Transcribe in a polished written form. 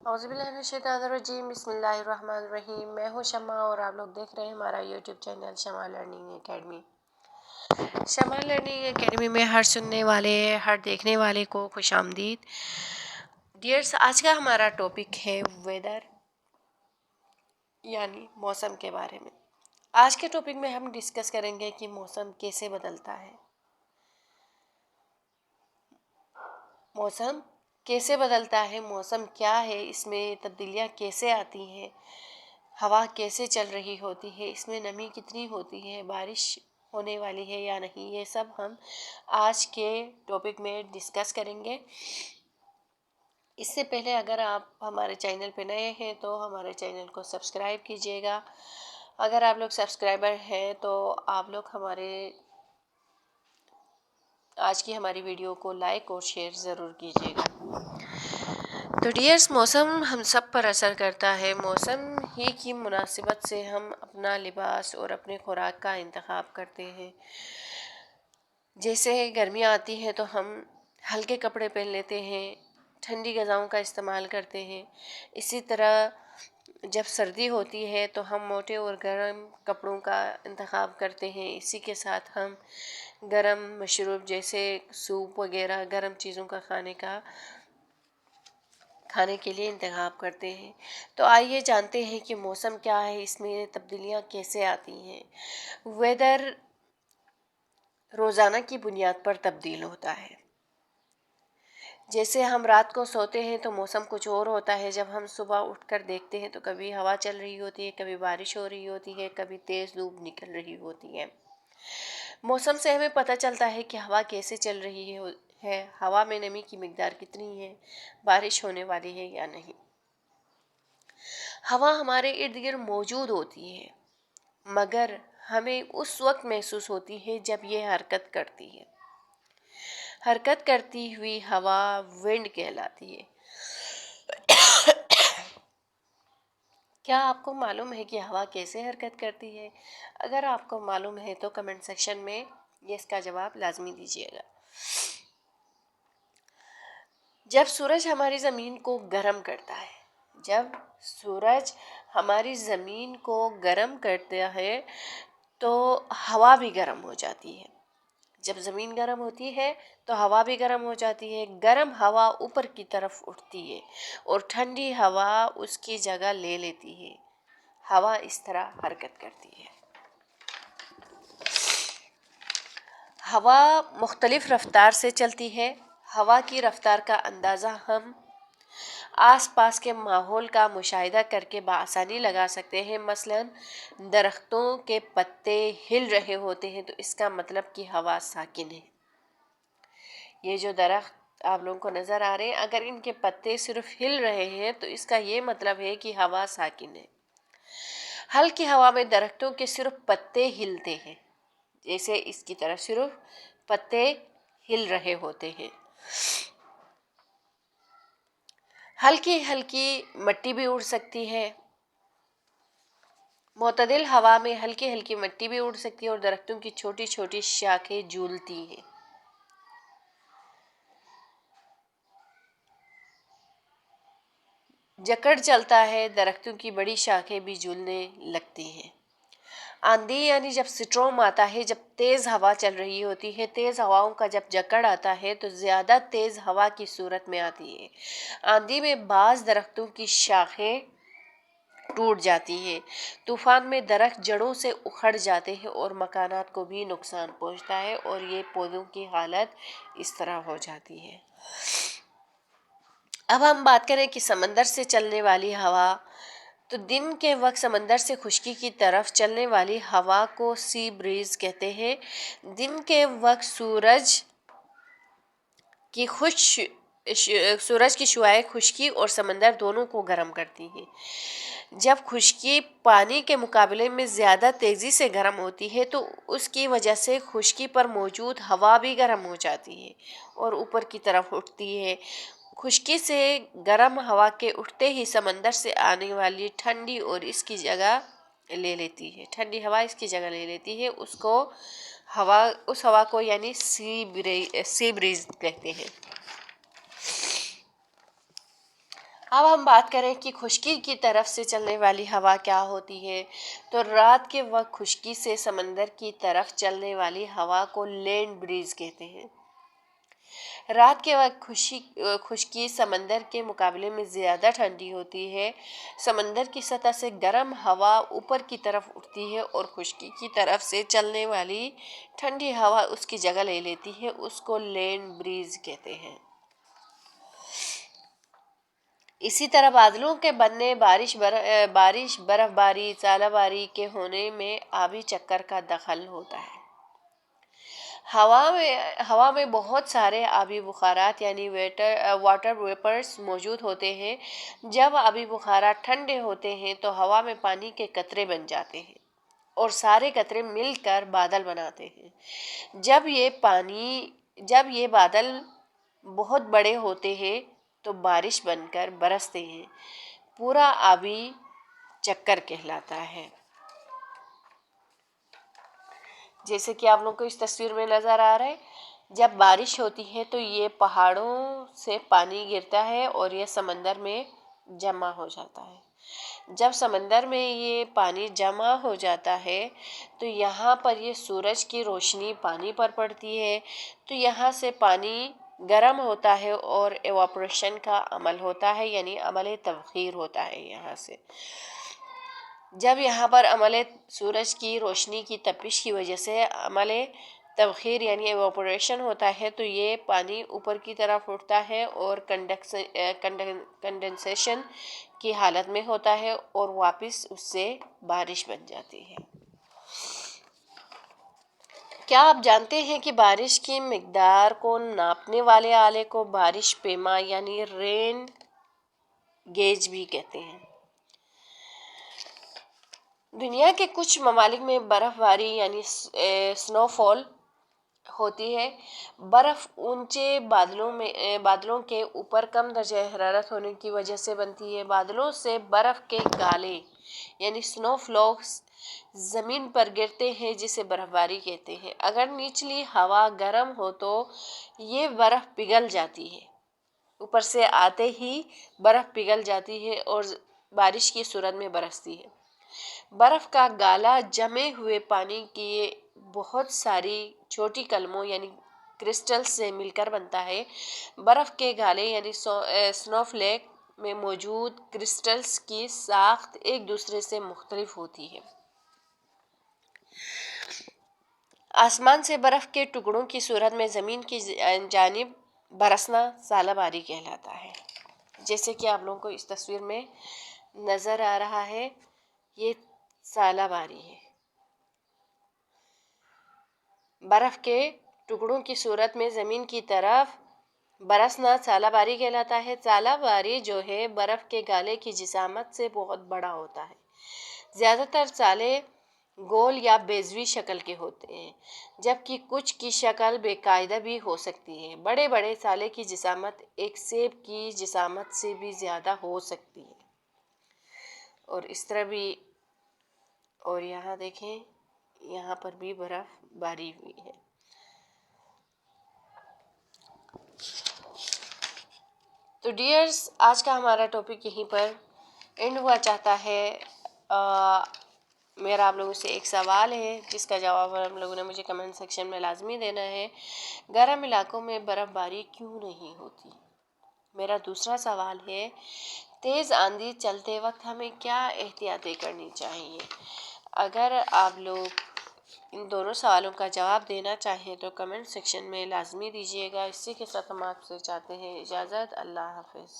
औज़ुबिल्लाहिमिनश्शैतानिर्रजीम बिस्मिल्लाहिर्रहमानिर्रहीम। मैं हूँ शम्मा और आप लोग देख रहे हैं हमारा YouTube channel Shamma learning academy. Shamma learning academy में हर सुनने वाले, हर देखने वाले को खुशामदीद। डियर्स, आज का हमारा टॉपिक है वेदर यानी मौसम के बारे में। आज के टॉपिक में हम डिस्कस करेंगे कि मौसम कैसे बदलता है, मौसम कैसे बदलता है, मौसम क्या है, इसमें तब्दीलियाँ कैसे आती हैं, हवा कैसे चल रही होती है, इसमें नमी कितनी होती है, बारिश होने वाली है या नहीं, ये सब हम आज के टॉपिक में डिस्कस करेंगे। इससे पहले अगर आप हमारे चैनल पे नए हैं तो हमारे चैनल को सब्सक्राइब कीजिएगा। अगर आप लोग सब्सक्राइबर हैं तो आप लोग आज की हमारी वीडियो को लाइक और शेयर ज़रूर कीजिएगा। तो डियर्स, मौसम हम सब पर असर करता है। मौसम ही की मुनासिबत से हम अपना लिबास और अपने खुराक का इंतखाब करते हैं। जैसे गर्मियाँ आती हैं तो हम हल्के कपड़े पहन लेते हैं, ठंडी ग़िज़ाओं का इस्तेमाल करते हैं। इसी तरह जब सर्दी होती है तो हम मोटे और गर्म कपड़ों का इंतखाब करते हैं। इसी के साथ हम गरम मशरूब जैसे सूप वगैरह गरम चीज़ों का खाने के लिए इंतखाब करते हैं। तो आइए जानते हैं कि मौसम क्या है, इसमें तब्दीलियाँ कैसे आती हैं। वेदर रोज़ाना की बुनियाद पर तब्दील होता है। जैसे हम रात को सोते हैं तो मौसम कुछ और होता है, जब हम सुबह उठकर देखते हैं तो कभी हवा चल रही होती है, कभी बारिश हो रही होती है, कभी तेज़ धूप निकल रही होती है। मौसम से हमें पता चलता है कि हवा कैसे चल रही है, हवा में नमी की मिकदार कितनी है, बारिश होने वाली है या नहीं। हवा हमारे इर्द गिर्द मौजूद होती है, मगर हमें उस वक्त महसूस होती है जब ये हरकत करती है। हरकत करती हुई हवा विंड कहलाती है। क्या आपको मालूम है कि हवा कैसे हरकत करती है? अगर आपको मालूम है तो कमेंट सेक्शन में इसका जवाब लाजमी दीजिएगा। जब सूरज हमारी ज़मीन को गर्म करता है, जब सूरज हमारी ज़मीन को गर्म करता है तो हवा भी गर्म हो जाती है। जब ज़मीन गर्म होती है तो हवा भी गर्म हो जाती है। गर्म हवा ऊपर की तरफ उठती है और ठंडी हवा उसकी जगह ले लेती है। हवा इस तरह हरकत करती है। हवा मुख्तलिफ रफ्तार से चलती है। हवा की रफ्तार का अंदाज़ा हम आस पास के माहौल का मुशाहिदा करके बआसानी लगा सकते हैं। मसलन दरख्तों के पत्ते हिल रहे होते हैं तो इसका मतलब कि हवा साकिन है। ये जो दरख्त आप लोगों को नज़र आ रहे हैं, अगर इनके पत्ते सिर्फ हिल रहे हैं तो इसका ये मतलब है कि हवा साकिन है। हल्की हवा में दरख्तों के सिर्फ पत्ते हिलते हैं, जैसे इसकी तरफ सिर्फ पत्ते हिल रहे होते हैं। हल्की हल्की मिट्टी भी उड़ सकती है। मोतदिल हवा में हल्की हल्की मिट्टी भी उड़ सकती है और दरख्तों की छोटी छोटी शाखें झूलती हैं। जकड़ चलता है, दरख्तों की बड़ी शाखें भी झूलने लगती हैं। आंधी यानी जब स्ट्रॉम आता है, जब तेज़ हवा चल रही होती है, तेज़ हवाओं का जब जकड़ आता है तो ज़्यादा तेज़ हवा की सूरत में आती है। आंधी में बाज़ दरख्तों की शाखें टूट जाती है। तूफ़ान में दरख्त जड़ों से उखड़ जाते हैं और मकानात को भी नुकसान पहुंचता है और ये पौधों की हालत इस तरह हो जाती है। अब हम बात करें कि समंदर से चलने वाली हवा, तो दिन के वक्त समंदर से खुश्की की तरफ चलने वाली हवा को सी ब्रीज कहते हैं। दिन के वक्त सूरज की शुआएं खुश्की और समंदर दोनों को गर्म करती हैं। जब खुश्की पानी के मुकाबले में ज़्यादा तेज़ी से गर्म होती है तो उसकी वजह से खुश्की पर मौजूद हवा भी गर्म हो जाती है और ऊपर की तरफ उठती है। खुश्की से गर्म हवा के उठते ही समंदर से आने वाली ठंडी और इसकी जगह ले लेती है, ठंडी हवा इसकी जगह ले लेती है। उस हवा को यानी सी ब्रीज कहते हैं। اب ہم بات کریں کہ خشکی کی طرف سے چلنے والی ہوا کیا ہوتی ہے، تو رات کے وقت خشکی سے سمندر کی طرف چلنے والی ہوا کو لینڈ بریز کہتے ہیں۔ رات کے وقت خشکی سمندر کے مقابلے میں زیادہ ٹھنڈی ہوتی ہے۔ سمندر کی سطح سے گرم ہوا اوپر کی طرف اٹھتی ہے اور خشکی کی طرف سے چلنے والی ٹھنڈی ہوا اس کی جگہ لے لیتی ہے، اس کو لینڈ بریز کہتے ہیں۔ اسی طرح بادلوں کے بننے، بارش، برف باری، ژالہ باری کے ہونے میں آبی چکر کا دخل ہوتا ہے۔ ہوا میں بہت سارے آبی بخارات یعنی واٹر ویپرز موجود ہوتے ہیں۔ جب آبی بخارات ٹھنڈے ہوتے ہیں تو ہوا میں پانی کے قطرے بن جاتے ہیں اور سارے قطرے مل کر بادل بناتے ہیں۔ جب یہ بادل بہت بڑے ہوتے ہیں تو بارش بن کر برستے ہیں۔ پورا آبی چکر کہلاتا ہے۔ جیسے کہ آپ لوگوں کو اس تصویر میں نظر آ رہا ہے، جب بارش ہوتی ہے تو یہ پہاڑوں سے پانی گرتا ہے اور یہ سمندر میں جمع ہو جاتا ہے۔ جب سمندر میں یہ پانی جمع ہو جاتا ہے تو یہاں پر یہ سورج کی روشنی پانی پر پڑتی ہے، تو یہاں سے پانی گرم ہوتا ہے اور ایواپوریشن کا عمل ہوتا ہے، یعنی عمل تبخیر ہوتا ہے یہاں سے۔ جب یہاں پر عمل سورج کی روشنی کی تپش کی وجہ سے عمل تبخیر یعنی ایواپوریشن ہوتا ہے تو یہ پانی اوپر کی طرف اٹھتا ہے اور کنڈنسیشن کی حالت میں ہوتا ہے اور واپس اس سے بارش بن جاتی ہے۔ کیا آپ جانتے ہیں کہ بارش کی مقدار کو ناپنے والے آلے کو بارش پیما یعنی رین گیج بھی کہتے ہیں؟ دنیا کے کچھ ممالک میں برف باری یعنی سنو فال ہوتی ہے۔ برف اونچے بادلوں کے اوپر کم درجہ حرارت ہونے کی وجہ سے بنتی ہے۔ بادلوں سے برف کے گالے یعنی سنو فلاکس زمین پر گرتے ہیں جسے برف باری کہتے ہیں۔ اگر نچلی ہوا گرم ہو تو یہ برف پگھل جاتی ہے، اوپر سے آتے ہی برف پگھل جاتی ہے اور بارش کی صورت میں برستی ہے۔ برف کا گالا جمے ہوئے پانی کی بہت ساری چھوٹی قلموں یعنی کرسٹلز سے مل کر بنتا ہے۔ برف کے گالے یعنی سنو فلیک میں موجود کرسٹلز کی ساخت ایک دوسرے سے مختلف ہوتی ہے۔ آسمان سے برف کے ٹکڑوں کی صورت میں زمین کی جانب برسنا ژالہ باری کہلاتا ہے۔ جیسے کہ آپ لوگوں کو اس تصویر میں نظر آ رہا ہے، یہ ژالہ باری ہے۔ برف کے ٹکڑوں کی صورت میں زمین کی طرف برسنا ژالہ باری کہلاتا ہے۔ ژالہ باری جو ہے برف کے گالے کی جسامت سے بہت بڑا ہوتا ہے۔ زیادہ تر ژالے گول یا بیضوی شکل کے ہوتے ہیں، جبکہ کچھ کی شکل بے قاعدہ بھی ہو سکتی ہے۔ بڑے بڑے ژالے کی جسامت ایک سیب کی جسامت سے بھی زیادہ ہو سکتی ہے۔ اور اس طرح بھی، اور یہاں دیکھیں، یہاں پر بھی برف باری ہوئی ہے۔ تو ڈیئرز، آج کا ہمارا ٹاپک یہیں پر اینڈ ہوا چاہتا ہے۔ میرا آپ لوگوں سے ایک سوال ہے جس کا جواب ہم لوگوں نے مجھے کمنٹ سیکشن میں لازمی دینا ہے۔ گرم علاقوں میں برف باری کیوں نہیں ہوتی؟ میرا دوسرا سوال ہے، تیز آندھی چلتے وقت ہمیں کیا احتیاطیں کرنی چاہیے؟ اگر آپ لوگ ان دونوں سوالوں کا جواب دینا چاہیں تو کمنٹ سیکشن میں لازمی دیجیے گا۔ اسی کے ساتھ ہم آپ سے چاہتے ہیں اجازت۔ اللہ حافظ۔